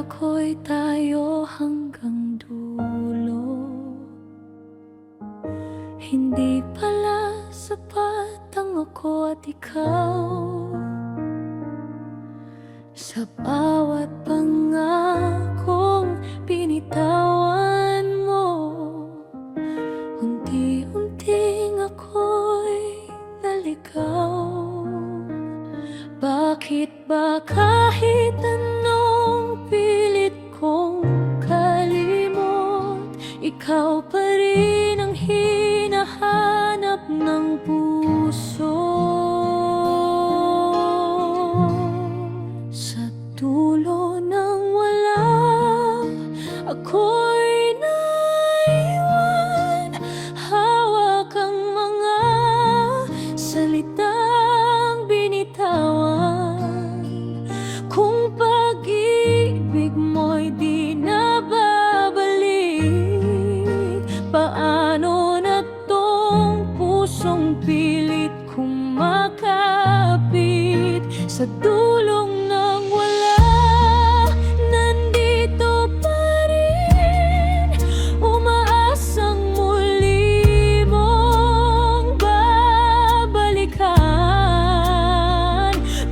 ako'y tayo hanggang dulo. Hindi pala sapat ang ako at ikaw. Sa bawat pangakong binitawan mo, unti-unting ako'y naligaw. Bakit ba kahit anong pilit kong kalimot, ikaw pa rin ang hinahanap ng puso? Sa dulo ng wala, ako'y naiwan. Hawak ang mga salitang binitawan. Kung pag-ibig mo'y di na babalik, paano na tong pusong pilit kumakapit? Sa dulong ng wala, nandito pa rin, umaasang muli mong babalikan.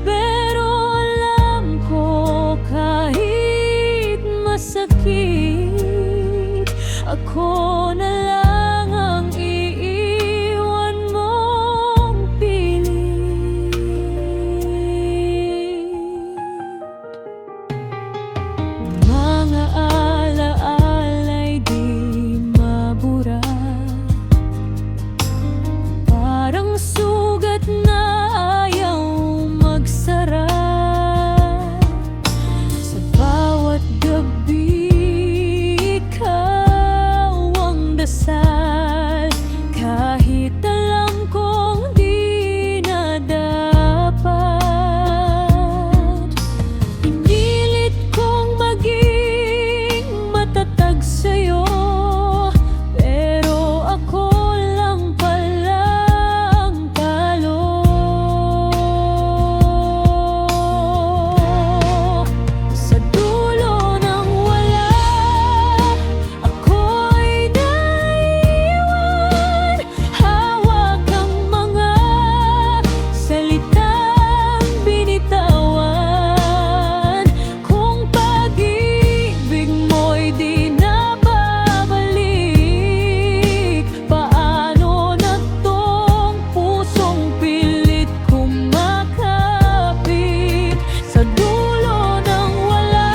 Pero alam ko kahit masakit, ako na lang ang iiwan mong pilit. Mga alaala'y di mabura, parang sugat na ayaw magsara. Sa bawat gabi, ikaw ang dasal, kahit alam kong di na dapat. Pinilit kong maging matatag sa'yo, pero ako lang pala ang talo. Sa dulo ng wala, ako'y naiwan. Hawak ang mga salitang binitawan. Kung pag-ibig mo'y di na babalik, paano na tong pusong pilit kumakapit? Sa dulo ng wala,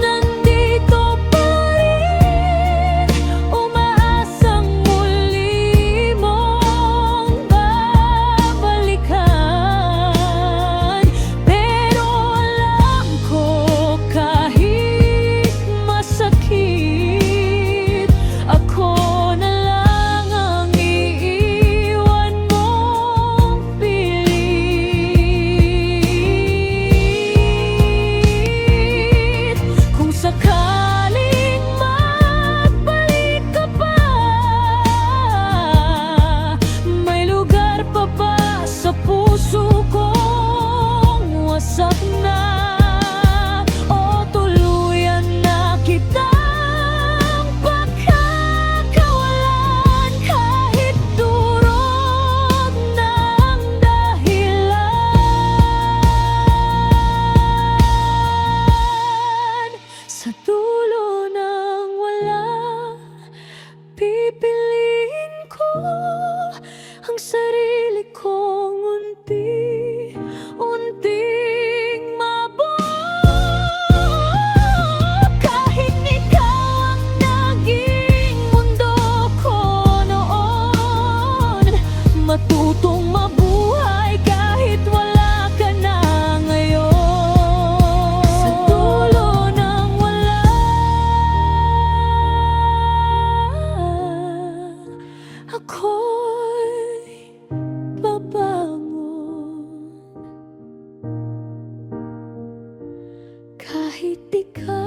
nandito pa rin, umaasang muli mong babalikan. Pero alam ko kahit masakit, ako na lang ang iiwan mong pilit. Kung sakaling magbalik ka pa, may lugar pa ba sa puso kong wasak na? O tuluyan na kitang pagkakawalan, kahit durog ng dahilan? Sa dulo ng wala, pipiliin ko ang sarili kong unti-unting mabuo. Kahit ikaw ang naging mundo ko noon, matutong mabuhay kahit wala ka na ngayon. Sa dulo ng wala, ako'y babangon. Kahit ikaw